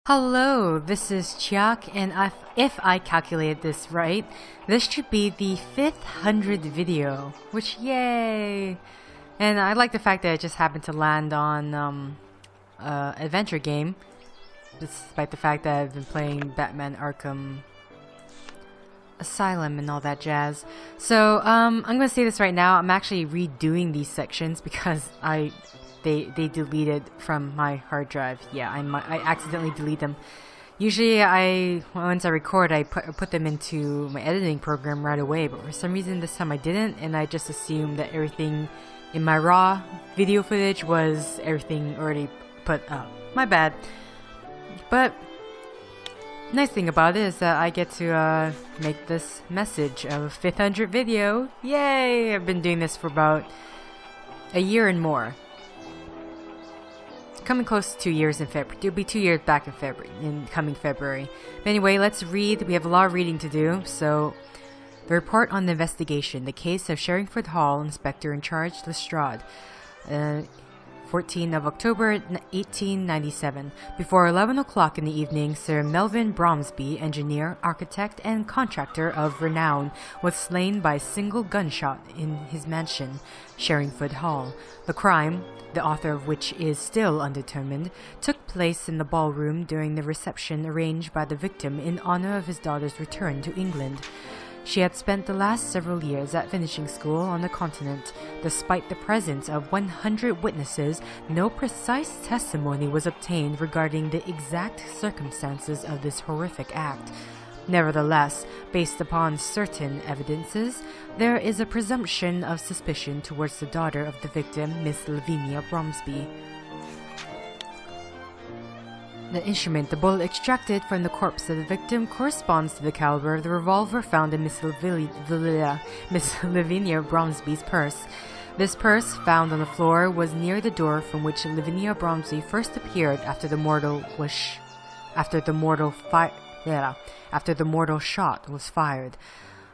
Hello, this is Chiak, and if I calculated this right, this should be the 500th video, which yay! And I like the fact that it just happened to land on adventure game, despite the fact that I've been playing Batman Arkham Asylum and all that jazz. So I'm gonna say this right now. I'm actually redoing these sections because they deleted from my hard drive. Yeah, I accidentally delete them. Usually once I record, I put them into my editing program right away, but for some reason this time I didn't, and I just assumed that everything in my raw video footage was everything already put up. My bad. But nice thing about it is that I get to make this message of a 500 video. Yay! I've been doing this for about a year and more. Coming close to 2 years in February. It'll be 2 years back in coming February. But anyway, let's read. We have a lot of reading to do. So, the report on the investigation. The case of Sherringford Hall, Inspector in Charge Lestrade. 14th of October 1897. Before 11 o'clock in the evening, Sir Melvin Bromsby, engineer, architect, and contractor of renown, was slain by a single gunshot in his mansion, Sherringford Hall. The crime, the author of which is still undetermined, took place in the ballroom during the reception arranged by the victim in honor of his daughter's return to England. She had spent the last several years at finishing school on the continent. Despite the presence of 100 witnesses, no precise testimony was obtained regarding the exact circumstances of this horrific act. Nevertheless, based upon certain evidences, there is a presumption of suspicion towards the daughter of the victim, Miss Lavinia Bromsby. The instrument, the bullet extracted from the corpse of the victim, corresponds to the caliber of the revolver found in Miss Lavinia Bromsby's purse. This purse, found on the floor, was near the door from which Lavinia Bromsby first appeared after the mortal shot was fired.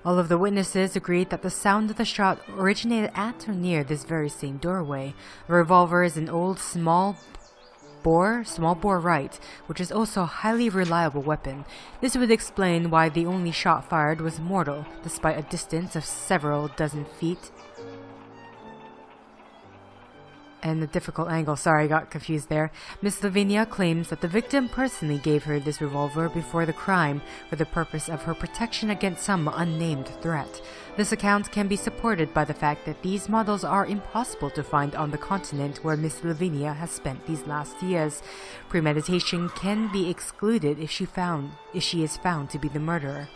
All of the witnesses agreed that the sound of the shot originated at or near this very same doorway. The revolver is an old small bore right, which is also a highly reliable weapon. This would explain why the only shot fired was mortal, despite a distance of several dozen feet and a difficult angle. Sorry, I got confused there. Miss Lavinia claims that the victim personally gave her this revolver before the crime for the purpose of her protection against some unnamed threat. This account can be supported by the fact that these models are impossible to find on the continent where Miss Lavinia has spent these last years. Premeditation can be excluded if she is found to be the murderer.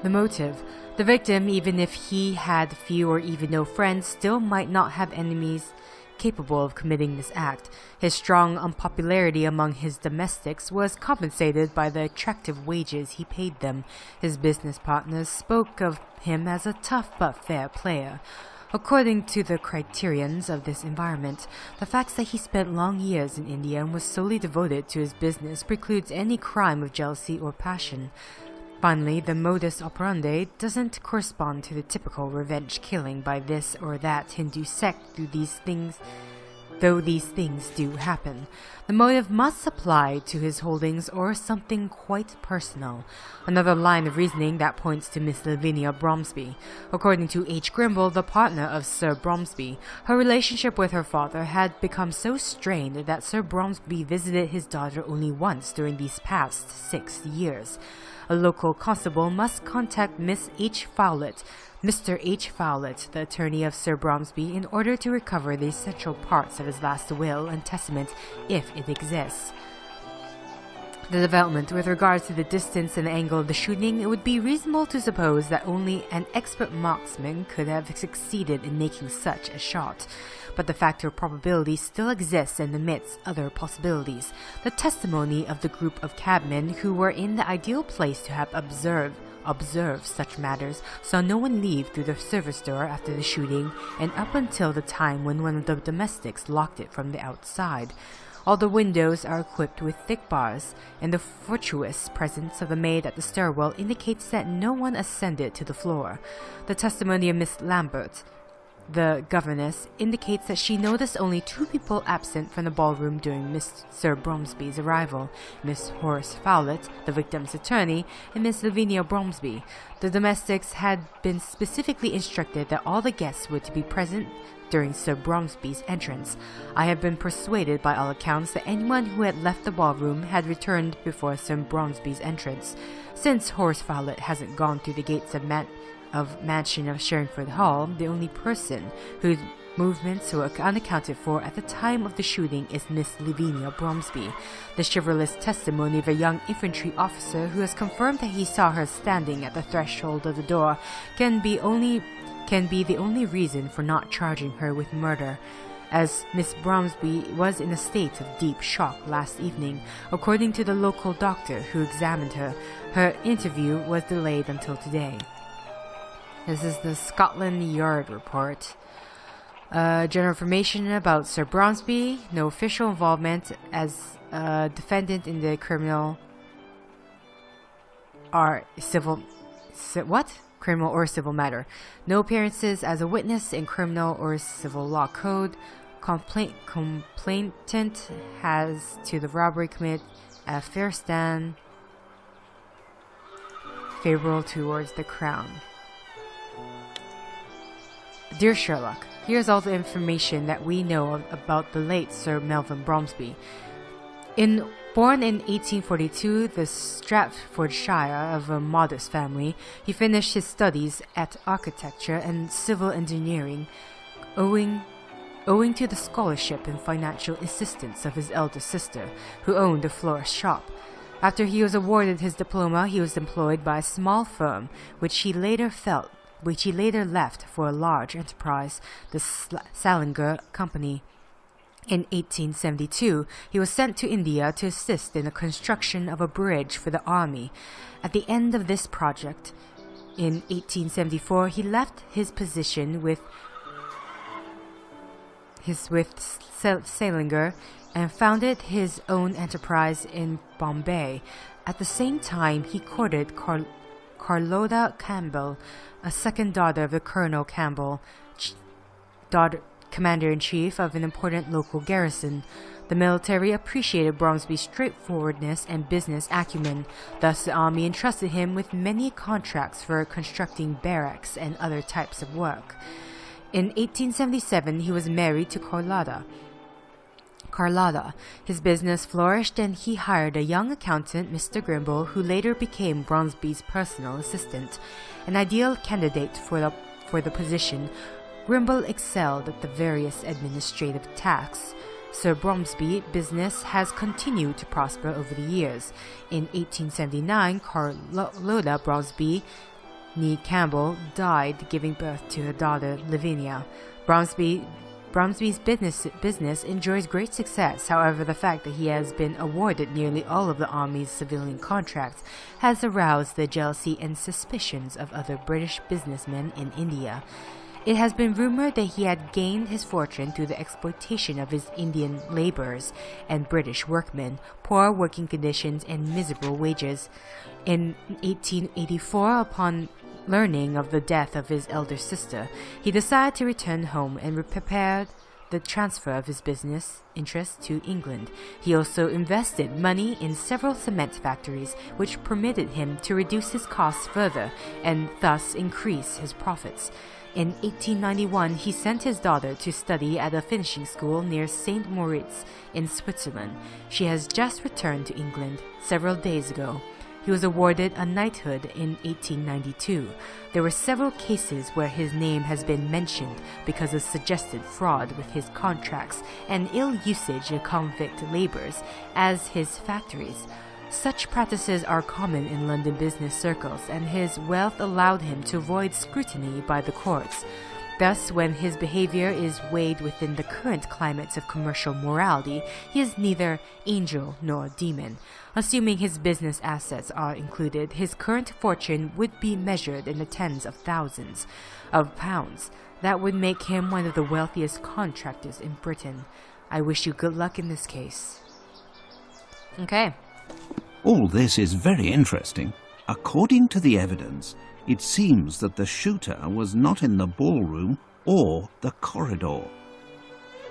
The motive. The victim, even if he had few or even no friends, still might not have enemies capable of committing this act. His strong unpopularity among his domestics was compensated by the attractive wages he paid them. His business partners spoke of him as a tough but fair player. According to the criterions of this environment, the fact that he spent long years in India and was solely devoted to his business precludes any crime of jealousy or passion. Finally, the modus operandi doesn't correspond to the typical revenge killing by this or that Hindu sect though these things do happen. The motive must apply to his holdings or something quite personal. Another line of reasoning that points to Miss Lavinia Bromsby. According to H. Grimble, the partner of Sir Bromsby, her relationship with her father had become so strained that Sir Bromsby visited his daughter only once during these past 6 years. A local constable must contact Mr. H. Fowlett, the attorney of Sir Bromsby, in order to recover the essential parts of his last will and testament, if it exists. The development with regards to the distance and the angle of the shooting, it would be reasonable to suppose that only an expert marksman could have succeeded in making such a shot. But the factor of probability still exists and admits other possibilities. The testimony of the group of cabmen who were in the ideal place to have observed such matters saw no one leave through the service door after the shooting and up until the time when one of the domestics locked it from the outside. All the windows are equipped with thick bars, and the fortuitous presence of the maid at the stairwell indicates that no one ascended to the floor. The testimony of Miss Lambert the governess, indicates that she noticed only 2 people absent from the ballroom during Mr. Bromsby's arrival: Miss Horace Fowlett, the victim's attorney, and Miss Lavinia Bromsby. The domestics had been specifically instructed that all the guests were to be present during Sir Bromsby's entrance. I have been persuaded by all accounts that anyone who had left the ballroom had returned before Sir Bromsby's entrance. Since Horace Fowlett hasn't gone through the gates of mansion of Sherringford Hall, the only person whose movements were unaccounted for at the time of the shooting is Miss Lavinia Bromsby. The chivalrous testimony of a young infantry officer who has confirmed that he saw her standing at the threshold of the door can be the only reason for not charging her with murder, as Miss Bromsby was in a state of deep shock last evening. According to the local doctor who examined her, her interview was delayed until today. This is the Scotland Yard report. General information about Sir Bromsby: no official involvement as defendant in the criminal or civil matter. No appearances as a witness in criminal or civil law code. Complainant has to the robbery committed a fair stand favorable towards the Crown. Dear Sherlock, here's all the information that we know about the late Sir Melvin Bromsby. Born in 1842, the Stratfordshire of a modest family, he finished his studies at architecture and civil engineering, owing to the scholarship and financial assistance of his elder sister, who owned a florist shop. After he was awarded his diploma, he was employed by a small firm, which he later left for a large enterprise, the Salinger Company. In 1872, he was sent to India to assist in the construction of a bridge for the army. At the end of this project, in 1874, he left his position with Salinger and founded his own enterprise in Bombay. At the same time, he courted Carlotta Campbell, a second daughter of the Colonel Campbell, commander-in-chief of an important local garrison. The military appreciated Bromsby's straightforwardness and business acumen. Thus, the army entrusted him with many contracts for constructing barracks and other types of work. In 1877, he was married to Carlotta. His business flourished, and he hired a young accountant, Mr. Grimble, who later became Bromsby's personal assistant. An ideal candidate for the position, Grimble excelled at the various administrative tasks. Sir Bromsby's business has continued to prosper over the years. In 1879, Carlotta Bromsby, née Campbell, died, giving birth to her daughter Lavinia. Bromsby's business enjoys great success. However, the fact that he has been awarded nearly all of the Army's civilian contracts has aroused the jealousy and suspicions of other British businessmen in India. It has been rumored that he had gained his fortune through the exploitation of his Indian laborers and British workmen, poor working conditions, and miserable wages. In 1884, upon learning of the death of his elder sister, he decided to return home and prepared the transfer of his business interests to England. He also invested money in several cement factories, which permitted him to reduce his costs further and thus increase his profits. In 1891, he sent his daughter to study at a finishing school near St. Moritz in Switzerland. She has just returned to England several days ago. He was awarded a knighthood in 1892. There were several cases where his name has been mentioned because of suggested fraud with his contracts and ill usage of convict laborers as his factories. Such practices are common in London business circles, and his wealth allowed him to avoid scrutiny by the courts. Thus, when his behavior is weighed within the current climates of commercial morality, he is neither angel nor demon. Assuming his business assets are included, his current fortune would be measured in the tens of thousands of pounds. That would make him one of the wealthiest contractors in Britain. I wish you good luck in this case. Okay. All this is very interesting. According to the evidence, it seems that the shooter was not in the ballroom, or the corridor.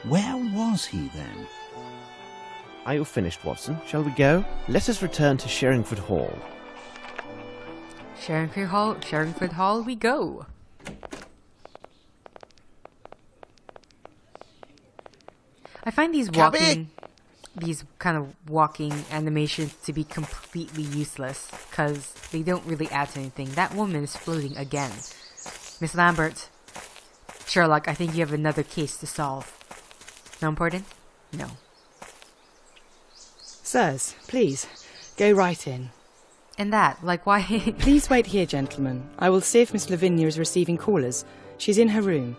Where was he then? Are you finished, Watson? Shall we go? Let us return to Sherringford Hall. Sherringford Hall we go. I find these kind of walking animations to be completely useless because they don't really add to anything. That woman is floating again. Miss Lambert. Sherlock, I think you have another case to solve. Not important? No. Sirs, please, go right in. And that, like why... Please wait here, gentlemen. I will see if Miss Lavinia is receiving callers. She's in her room.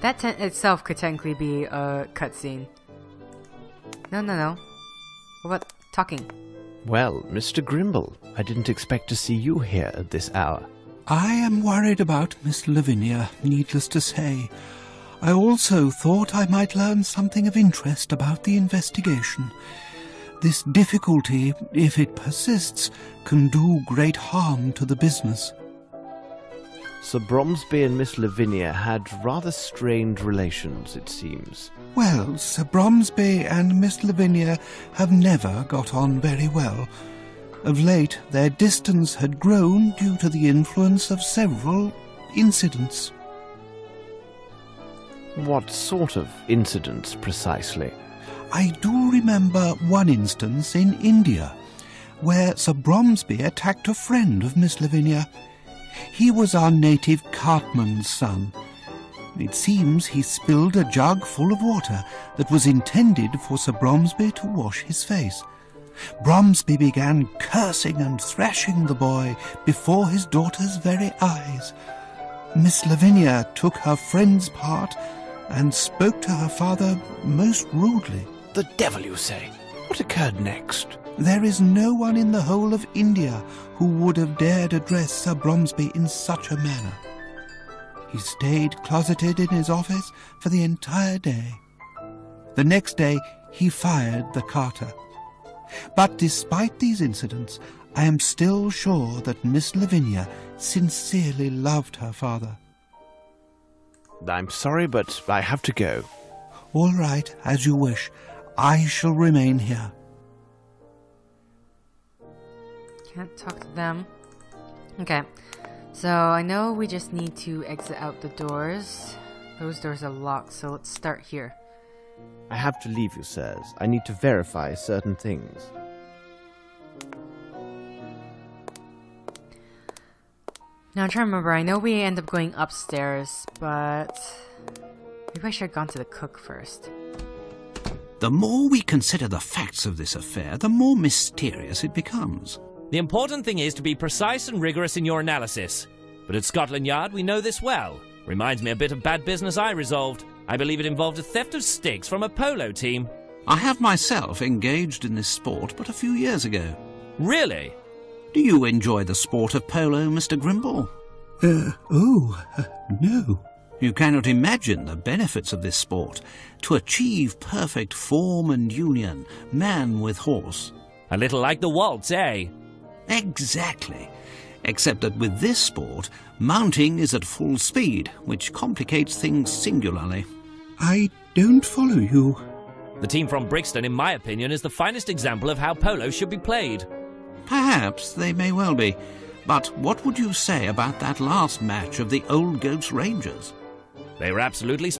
That itself could technically be a cutscene. No. What about talking? Well, Mr. Grimble, I didn't expect to see you here at this hour. I am worried about Miss Lavinia, needless to say. I also thought I might learn something of interest about the investigation. This difficulty, if it persists, can do great harm to the business. Sir Bromsby and Miss Lavinia had rather strained relations, it seems. Well, Sir Bromsby and Miss Lavinia have never got on very well. Of late, their distance had grown due to the influence of several incidents. What sort of incidents, precisely? I do remember one instance in India, where Sir Bromsby attacked a friend of Miss Lavinia. He was our native cartman's son. It seems he spilled a jug full of water that was intended for Sir Bromsby to wash his face. Bromsby began cursing and thrashing the boy before his daughter's very eyes. Miss Lavinia took her friend's part and spoke to her father most rudely. The devil, you say? What occurred next? There is no one in the whole of India who would have dared address Sir Bromsby in such a manner. He stayed closeted in his office for the entire day. The next day he fired the carter. But despite these incidents, I am still sure that Miss Lavinia sincerely loved her father. I'm sorry, but I have to go. All right, as you wish. I shall remain here. Can't talk to them. Okay. So I know we just need to exit out the doors. Those doors are locked, so let's start here. I have to leave you, sirs. I need to verify certain things. Now I'm trying to remember. I know we end up going upstairs, but maybe I should have gone to the cook first. The more we consider the facts of this affair, the more mysterious it becomes. The important thing is to be precise and rigorous in your analysis. But at Scotland Yard, we know this well. Reminds me a bit of bad business I resolved. I believe it involved a theft of sticks from a polo team. I have myself engaged in this sport but a few years ago. Really? Do you enjoy the sport of polo, Mr. Grimble? No. You cannot imagine the benefits of this sport. To achieve perfect form and union, man with horse. A little like the waltz, eh? Exactly. Except that with this sport, mounting is at full speed, which complicates things singularly. I don't follow you. The team from Brixton, in my opinion, is the finest example of how polo should be played. Perhaps they may well be. But what would you say about that last match of the Old Goats Rangers? They were absolutely